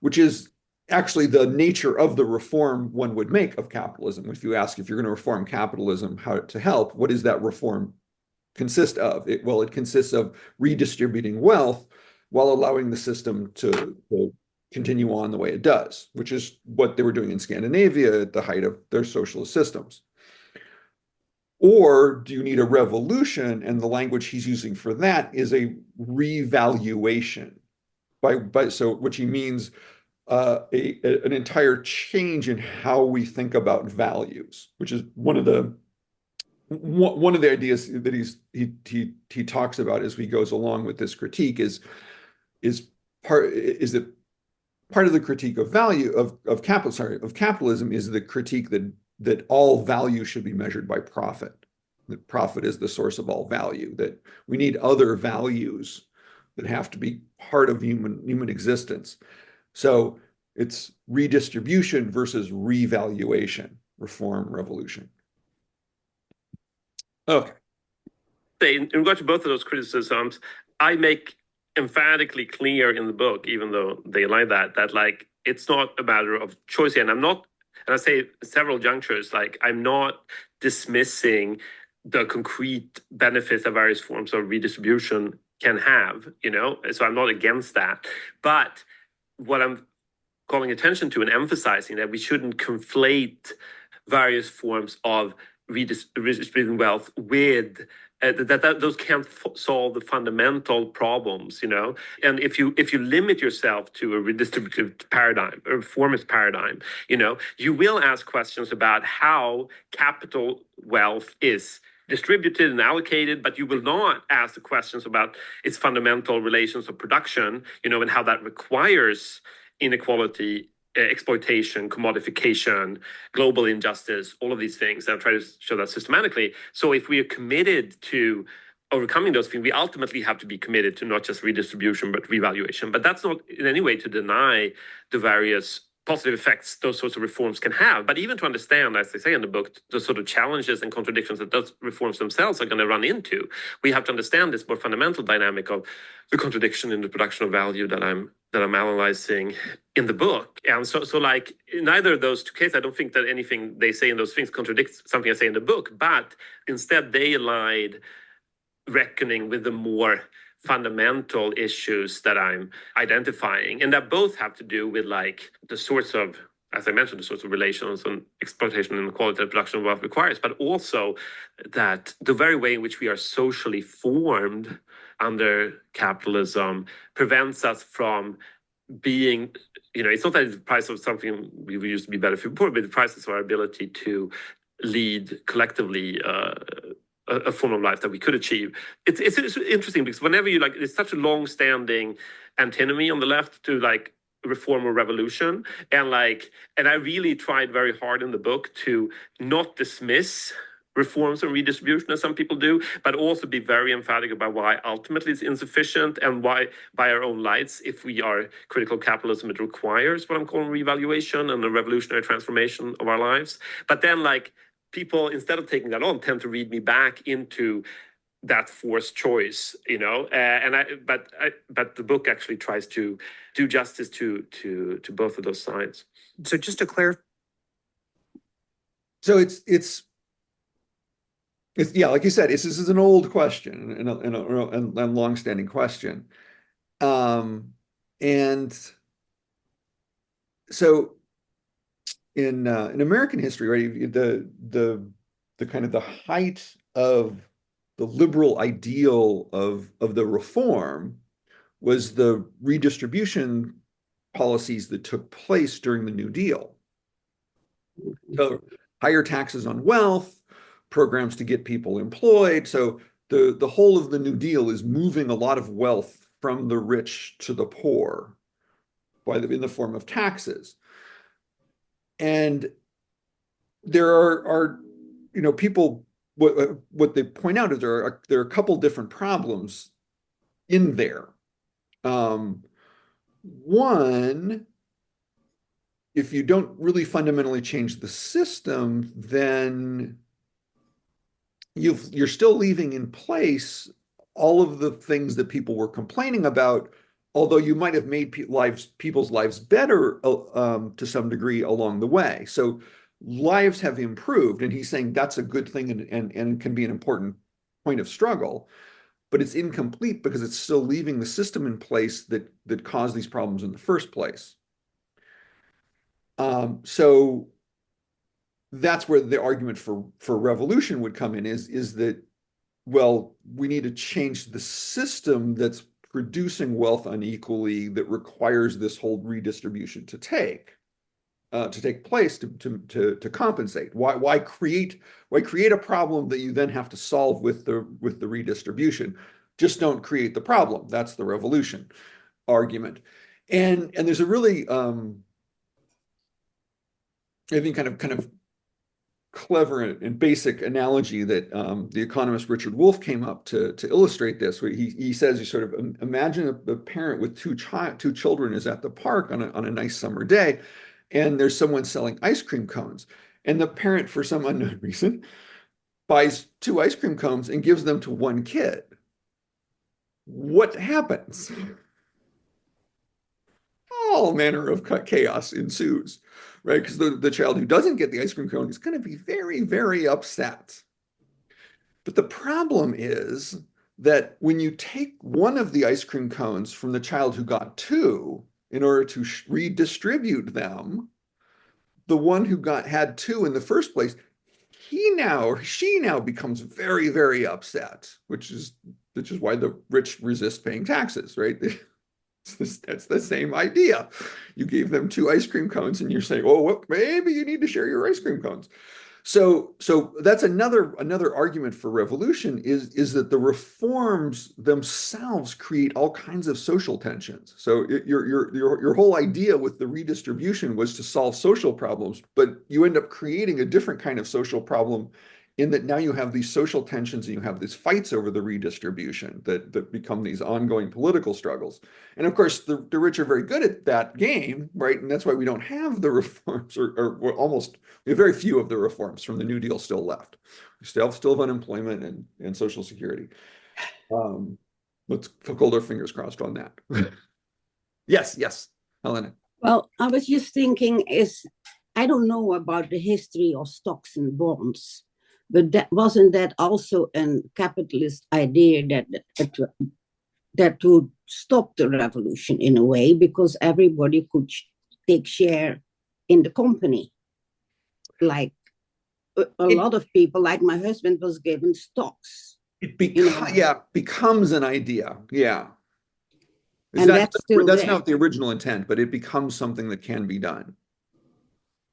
S2: which is actually the nature of the reform one would make of capitalism. If you ask if you're going to reform capitalism, how to help, what does that reform consist of? It consists of redistributing wealth while allowing the system to continue on the way it does, which is what they were doing in Scandinavia at the height of their socialist systems. Or do you need a revolution? And the language he's using for that is a revaluation, which he means an entire change in how we think about values, which is one of the ideas that he talks about as he goes along with this critique is that part of the critique of value of capitalism is the critique that all value should be measured by profit. That profit is the source of all value. That we need other values that have to be part of human existence. So it's redistribution versus revaluation, reform, revolution. Okay.
S7: In regard to both of those criticisms, I make emphatically clear in the book, even though they like that like it's not a matter of choice here. And I say several junctures, like I'm not dismissing the concrete benefits that various forms of redistribution can have, so I'm not against that. But what I'm calling attention to and emphasizing that we shouldn't conflate various forms of redistributing wealth with that those can't solve the fundamental problems, And if you limit yourself to a redistributive paradigm, a reformist paradigm, you will ask questions about how capital wealth is distributed and allocated, but you will not ask the questions about its fundamental relations of production, and how that requires inequality, exploitation, commodification, global injustice, all of these things. And I'll try to show that systematically. So if we are committed to overcoming those things, we ultimately have to be committed to not just redistribution, but revaluation. But that's not in any way to deny the various positive effects those sorts of reforms can have. But even to understand, as they say in the book, the sort of challenges and contradictions that those reforms themselves are going to run into, we have to understand this more fundamental dynamic of the contradiction in the production of value that I'm analyzing in the book. And so like in either of those two cases, I don't think that anything they say in those things contradicts something I say in the book, but instead they lied reckoning with the more fundamental issues that I'm identifying, and that both have to do with like the sorts of as I mentioned, the sorts of relations and exploitation and inequality that production of wealth requires, but also that the very way in which we are socially formed under capitalism prevents us from being, it's not that it's the price of something we used to be better for poor, but the price of our ability to lead collectively a form of life that we could achieve. It's interesting because whenever you it's such a long-standing antinomy on the left to reform or revolution, and I really tried very hard in the book to not dismiss reforms and redistribution as some people do, but also be very emphatic about why ultimately it's insufficient, and why by our own lights, if we are critical capitalism, it requires what I'm calling revaluation and a revolutionary transformation of our lives. But then people, instead of taking that on, tend to read me back into that forced choice, but the book actually tries to do justice to both of those sides.
S6: So just to clarify,
S2: so it's yeah, like you said, this is an old question and long-standing question, and so in American history, right, the kind of the height of the liberal ideal of the reform was the redistribution policies that took place during the New Deal. So higher taxes on wealth, programs to get people employed. So the whole of the New Deal is moving a lot of wealth from the rich to the poor in the form of taxes. And there are people, what they point out is there are a couple different problems in there. One, if you don't really fundamentally change the system, then you're still leaving in place all of the things that people were complaining about, although you might have made people's lives better to some degree along the way. So lives have improved, and he's saying that's a good thing and can be an important point of struggle, but it's incomplete because it's still leaving the system in place that caused these problems in the first place. So that's where the argument for revolution would come in, is that, well, we need to change the system that's producing wealth unequally, that requires this whole redistribution to take place to compensate. Why create a problem that you then have to solve with the redistribution? Just don't create the problem. That's the revolution argument. And there's a really I think kind of clever and basic analogy that the economist Richard Wolff came up to illustrate this, where he says, you sort of imagine a parent with two children is at the park on a nice summer day, and there's someone selling ice cream cones, and the parent, for some unknown reason, buys 2 ice cream cones and gives them to one kid. What happens? All manner of chaos ensues, right? Because the child who doesn't get the ice cream cone is going to be very, very upset. But the problem is that when you take one of the ice cream cones from the child who got 2, in order to redistribute them, the one who had 2 in the first place, she now becomes very, very upset, which is why the rich resist paying taxes, right? That's the same idea. You gave them 2 ice cream cones, and you're saying, oh, well, maybe you need to share your ice cream cones. So that's another argument for revolution, is that the reforms themselves create all kinds of social tensions. So your whole idea with the redistribution was to solve social problems, but you end up creating a different kind of social problem, in that now you have these social tensions and you have these fights over the redistribution that become these ongoing political struggles. And of course, the rich are very good at that game, right? And that's why we don't have the reforms, or we have very few of the reforms from the New Deal still left. We still have unemployment and Social Security. Let's hold our fingers crossed on that. Yes, Helena.
S5: Well, I was just thinking, I don't know about the history of stocks and bonds, but wasn't that also a capitalist idea that would stop the revolution in a way, because everybody could take share in the company. Like a lot of people, like my husband, was given stocks.
S2: It becomes an idea. Yeah.
S5: And that's still
S2: that's
S5: there.
S2: not the original intent, but it becomes something that can be done.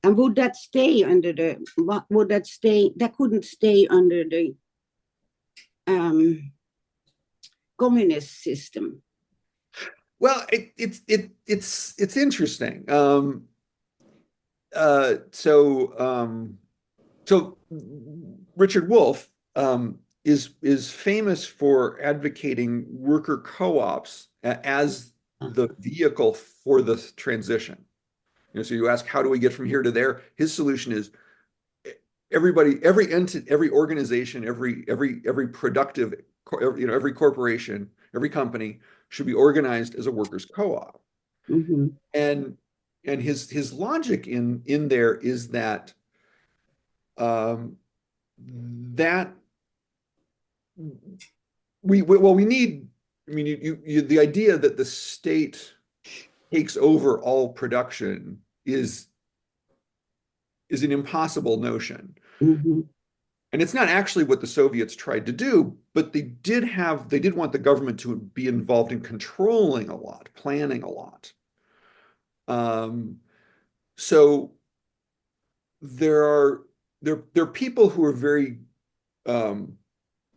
S5: And would that stay under the, would that stay, that couldn't stay under the communist system?
S2: Well, it's interesting. So Richard Wolff is famous for advocating worker co-ops as the vehicle for the transition. You know, so you ask, how do we get from here to there? His solution is everybody, every entity, every organization, every productive, every corporation, every company should be organized as a workers' co-op.
S5: Mm-hmm.
S2: And his logic in there is that that we need. I mean, the idea that the state takes over all production is an impossible notion.
S5: Mm-hmm.
S2: And it's not actually what the Soviets tried to do, but they did want the government to be involved in controlling a lot, planning a lot. So there are people who are very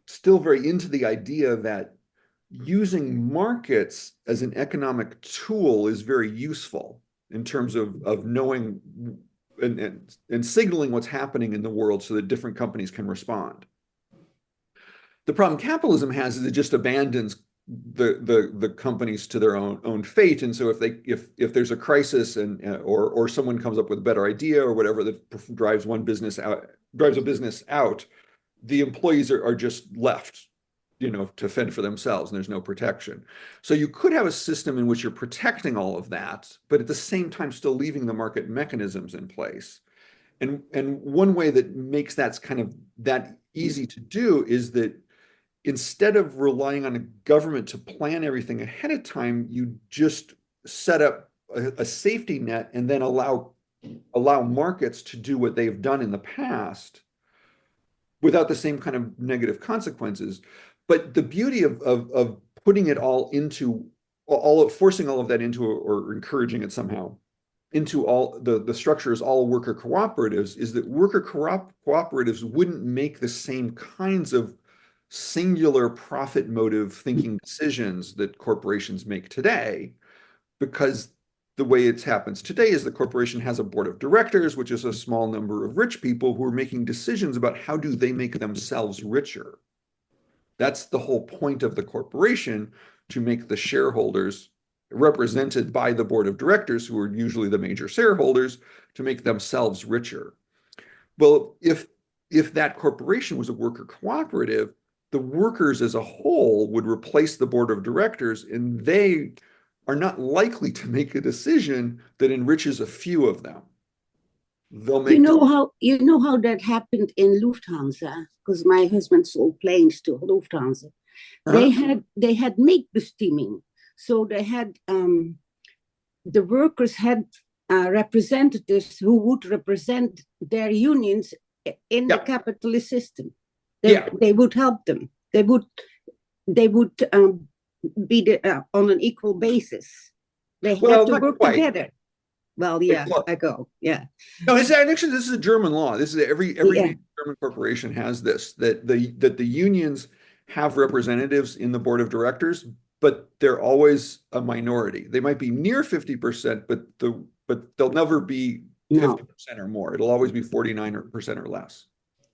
S2: still very into the idea that using markets as an economic tool is very useful in terms of knowing and signaling what's happening in the world so that different companies can respond. The problem capitalism has is it just abandons the companies to their own fate. And so if there's a crisis or someone comes up with a better idea or whatever that drives a business out, the employees are just left, to fend for themselves, and there's no protection. So you could have a system in which you're protecting all of that, but at the same time still leaving the market mechanisms in place. And one way that makes that kind of that easy to do is that instead of relying on a government to plan everything ahead of time, you just set up a safety net and then allow markets to do what they've done in the past without the same kind of negative consequences. But the beauty of putting it all into forcing all of that into, or encouraging it somehow into all the structure is all worker cooperatives, is that worker cooperatives wouldn't make the same kinds of singular profit motive thinking decisions that corporations make today, because the way it happens today is the corporation has a board of directors, which is a small number of rich people who are making decisions about how do they make themselves richer. That's the whole point of the corporation, to make the shareholders represented by the board of directors, who are usually the major shareholders, to make themselves richer. Well, if that corporation was a worker cooperative, the workers as a whole would replace the board of directors, and they are not likely to make a decision that enriches a few of them. They'll make.
S5: You know how that happened in Lufthansa, because my husband sold planes to Lufthansa. They had meetbestemming, so they had the workers had representatives who would represent their unions in the capitalist system. They would help them. They would be on an equal basis. They had to work together. Well, yeah, I go. Yeah.
S2: No, actually, this is a German law. This is every German corporation has this, that the unions have representatives in the board of directors, but they're always a minority. They might be near 50%, but they'll never be 50% or more. It'll always be 49% or less.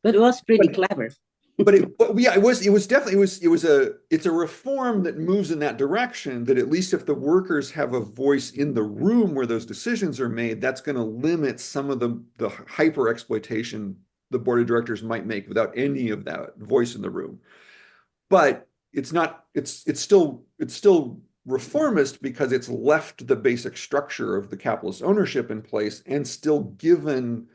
S5: But it was pretty clever.
S2: It's a reform that moves in that direction, that at least if the workers have a voice in the room where those decisions are made, that's going to limit some of the hyper exploitation the board of directors might make without any of that voice in the room. But it's still reformist, because it's left the basic structure of the capitalist ownership in place and still given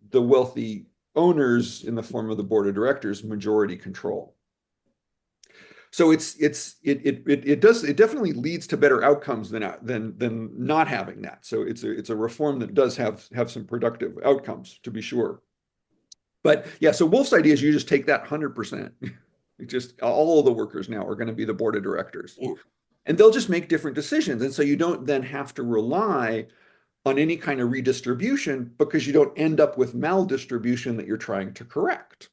S2: the wealthy owners in the form of the board of directors majority control. So it definitely leads to better outcomes than not having that. So it's a reform that does have some productive outcomes, to be sure. But yeah, so Wolf's idea is you just take that 100%. Just all of the workers now are going to be the board of directors.
S5: Yeah.
S2: And they'll just make different decisions. And so you don't then have to rely on any kind of redistribution, because you don't end up with maldistribution that you're trying to correct.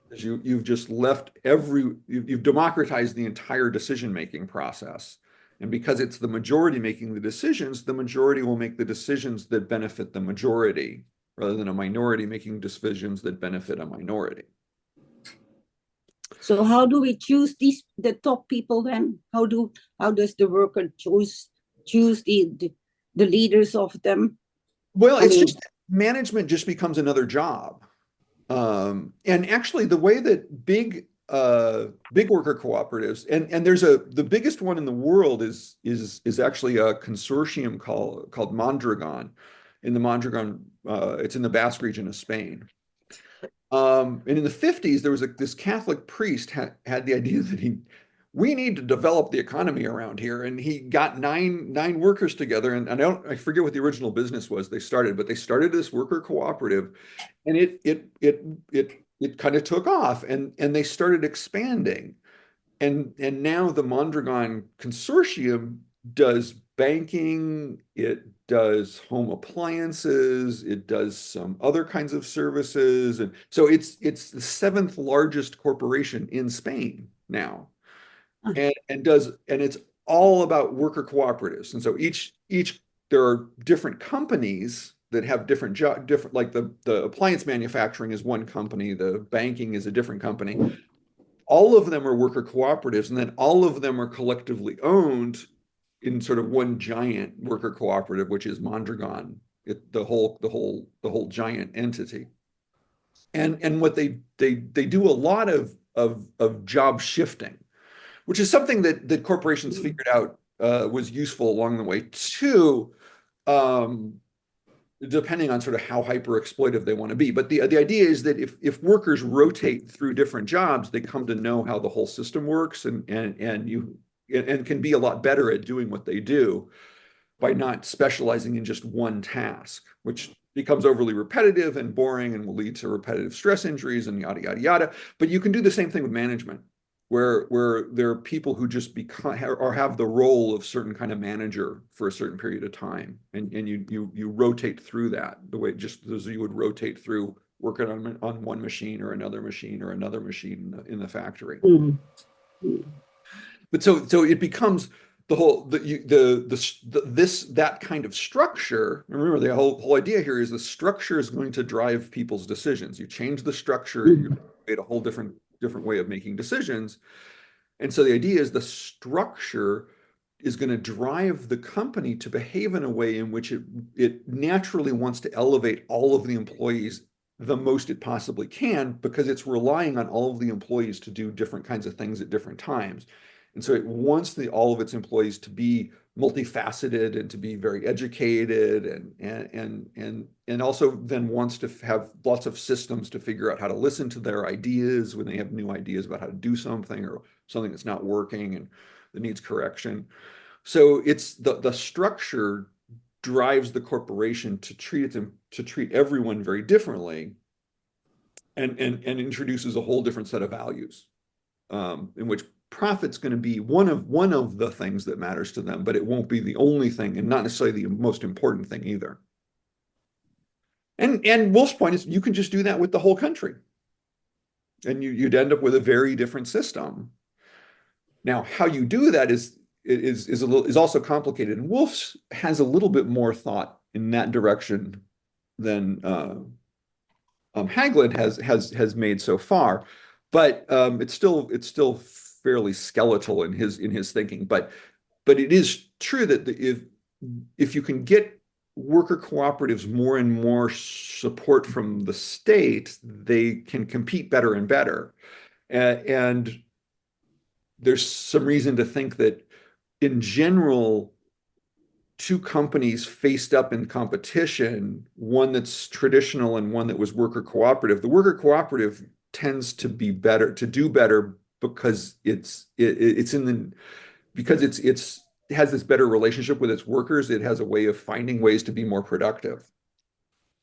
S2: Because you've just left you've democratized the entire decision-making process. And because it's the majority making the decisions, the majority will make the decisions that benefit the majority, rather than a minority making decisions that benefit a minority.
S5: So how do we choose the top people then? How does the worker choose the leaders of them?
S2: Well, just management just becomes another job. And actually the way that big worker cooperatives, and there's the biggest one in the world is actually a consortium called Mondragon. In the Mondragon, it's in the Basque region of Spain. And in the 50s, there was this Catholic priest had the idea that we need to develop the economy around here, and he got nine workers together, and I forget what the original business was they started this worker cooperative, and it kind of took off, and they started expanding, and now the Mondragon Consortium does banking, it does home appliances, it does some other kinds of services, and so it's the 7th largest corporation in Spain now, and it's all about worker cooperatives. And so each there are different companies that have different like the appliance manufacturing is one company, the banking is a different company. All of them are worker cooperatives, and then all of them are collectively owned in sort of one giant worker cooperative, which is Mondragon, the whole giant entity. And what they do a lot of job shifting, which is something that corporations figured out was useful along the way too, depending on sort of how hyper exploitive they want to be. But the idea is that if workers rotate through different jobs, they come to know how the whole system works, and can be a lot better at doing what they do by not specializing in just one task, which becomes overly repetitive and boring and will lead to repetitive stress injuries and yada, yada, yada. But you can do the same thing with management, where there are people who just become or have the role of certain kind of manager for a certain period of time. And you rotate through that the way just as you would rotate through working on one machine or another machine or another machine in the factory.
S5: Mm-hmm.
S2: But so it becomes the whole that kind of structure. Remember, the whole idea here is the structure is going to drive people's decisions. You change the structure, you create a whole different way of making decisions. And so the idea is the structure is going to drive the company to behave in a way in which it naturally wants to elevate all of the employees the most it possibly can, because it's relying on all of the employees to do different kinds of things at different times. And so it wants all of its employees to be multifaceted and to be very educated, and also then wants to have lots of systems to figure out how to listen to their ideas when they have new ideas about how to do something or something that's not working and that needs correction. So it's the structure drives the corporation to treat everyone very differently, and introduces a whole different set of values, in which profit's going to be one of the things that matters to them, but it won't be the only thing, and not necessarily the most important thing either. And Wolf's point is you can just do that with the whole country, and you'd end up with a very different system. Now, how you do that is also complicated, and Wolf's has a little bit more thought in that direction than Hagglund has made so far, but it's still fairly skeletal in his thinking. But it is true that if you can get worker cooperatives more and more support from the state, they can compete better and better. And there's some reason to think that in general, two companies faced up in competition, one that's traditional and one that was worker cooperative, the worker cooperative tends to do better because it's in the because it has this better relationship with its workers. It has a way of finding ways to be more productive,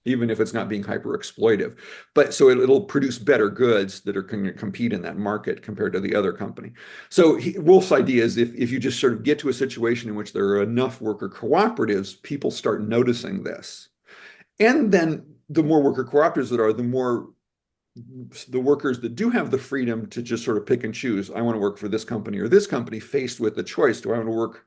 S2: even if it's not being hyper exploitive. But so it'll produce better goods that are going to compete in that market compared to the other company. So Wolf's idea is if you just sort of get to a situation in which there are enough worker cooperatives, people start noticing this. And then the more worker cooperatives that are, the more the workers that do have the freedom to just sort of pick and choose, I want to work for this company or this company, faced with the choice, do I want to work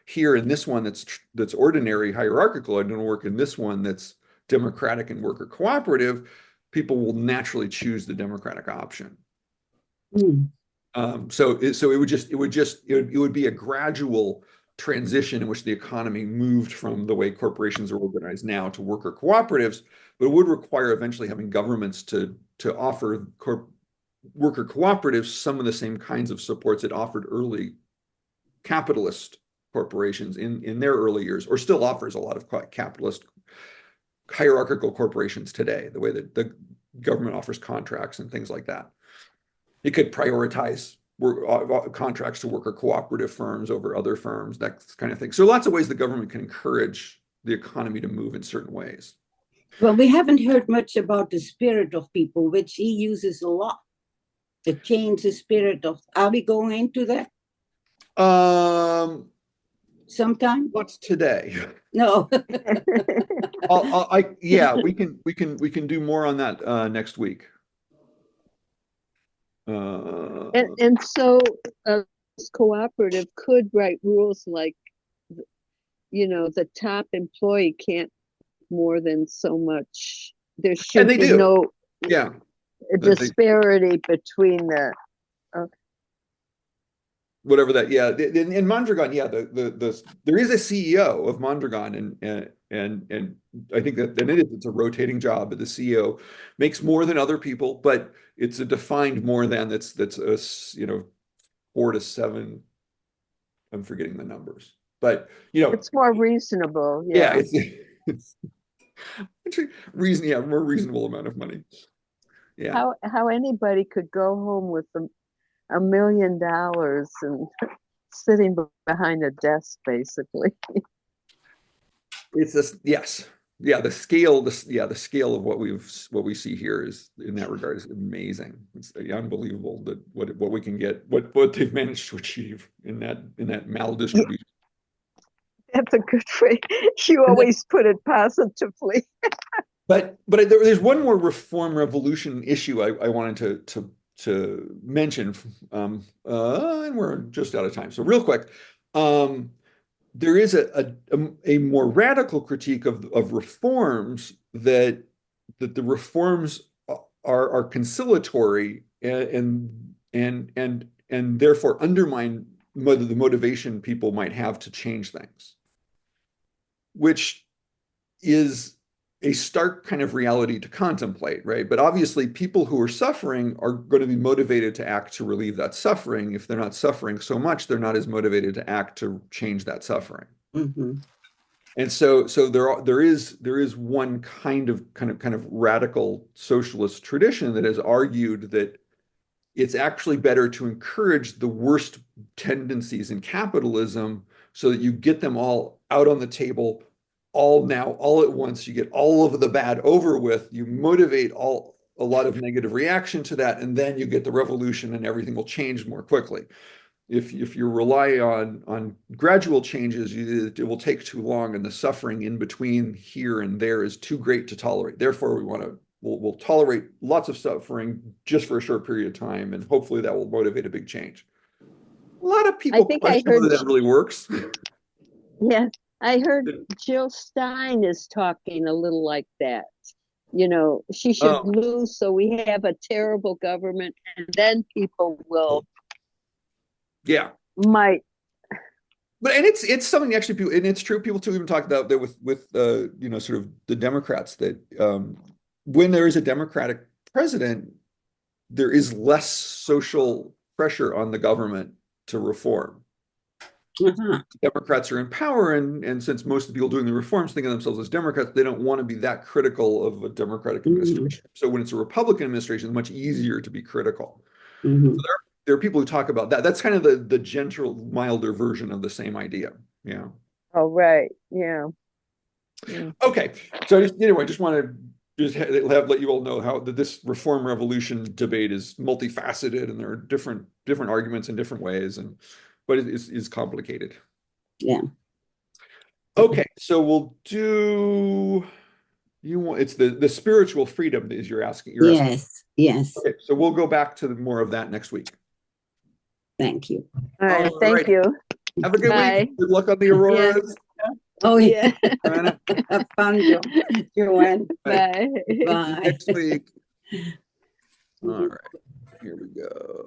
S2: here in this one that's ordinary hierarchical, I don't want to work in this one that's democratic and worker cooperative, people will naturally choose the democratic option. So it would be a gradual transition in which the economy moved from the way corporations are organized now to worker cooperatives, but it would require eventually having governments to offer worker cooperatives some of the same kinds of supports it offered early capitalist corporations in their early years, or still offers a lot of capitalist hierarchical corporations today, the way that the government offers contracts and things like that. It could prioritize contracts to worker cooperative firms over other firms, that kind of thing. So lots of ways the government can encourage the economy to move in certain ways.
S5: Well, we haven't heard much about the spirit of people, which he uses a lot to change the spirit of. Are we going into that? Sometime?
S2: What's today?
S5: No.
S2: Yeah, we can do more on that next week.
S4: And so a cooperative could write rules like, the top employee can't more than so much. There should be no disparity between the
S2: whatever that, in Mondragon, there is a CEO of Mondragon, and I think that it's a rotating job, but the CEO makes more than other people, but it's a defined more than that's a 4 to 7. I'm forgetting the numbers, but
S4: it's more reasonable.
S2: Yeah, it's reason, more reasonable amount of money. Yeah.
S4: How anybody could go home with $1 million and sitting behind a desk, basically.
S2: It's this, yes. Yeah, the scale of what we see here is, in that regard, is amazing. It's unbelievable that what we can get, what they've managed to achieve in that maldistribution.
S4: That's a good way. You always put it positively.
S2: But there's one more reform revolution issue I wanted to mention, and we're just out of time. So real quick, there is a more radical critique of reforms that the reforms are conciliatory and therefore undermine the motivation people might have to change things, which is a stark kind of reality to contemplate, right? But obviously people who are suffering are going to be motivated to act to relieve that suffering. If they're not suffering so much, they're not as motivated to act to change that suffering.
S5: Mm-hmm.
S2: And so there is one kind of radical socialist tradition that has argued that it's actually better to encourage the worst tendencies in capitalism so that you get them all out on the table all at once. You get all of the bad over with, you motivate a lot of negative reaction to that, and then you get the revolution and everything will change more quickly. If you rely on gradual changes, it will take too long, and the suffering in between here and there is too great to tolerate. Therefore, we'll tolerate lots of suffering just for a short period of time, and hopefully that will motivate a big change. A lot of people question whether that really works.
S4: Yeah, I heard Jill Stein is talking a little like that. She should lose so we have a terrible government, and then people will.
S2: Yeah.
S4: Might.
S2: But it's something actually, and it's true. People too even talk about that with sort of the Democrats, that when there is a Democratic president, there is less social pressure on the government to reform. Mm-hmm. Democrats are in power, and since most of the people doing the reforms think of themselves as Democrats, they don't want to be that critical of a Democratic administration. So when it's a Republican administration, it's much easier to be critical. So there are people who talk about that. That's kind of the gentle, milder version of the same idea. Yeah.
S4: Oh, right. Yeah. Mm.
S2: Okay. So anyway, I just want to just let you all know how this reform revolution debate is multifaceted, and there are different arguments in different ways, but it is complicated.
S5: Yeah.
S2: Okay, so we'll do. It's the spiritual freedom is you're asking.
S5: Yes. Yes.
S2: Okay, so we'll go back to more of that next week.
S5: Thank you.
S4: All right.
S2: All
S4: Thank
S2: right.
S4: you.
S2: Have a good
S4: Bye.
S2: week. Good luck on the auroras.
S5: Oh, yeah.
S2: Joanna.
S5: Have fun, Joanne.
S4: Bye.
S5: Bye.
S2: Next week. All right, here we go.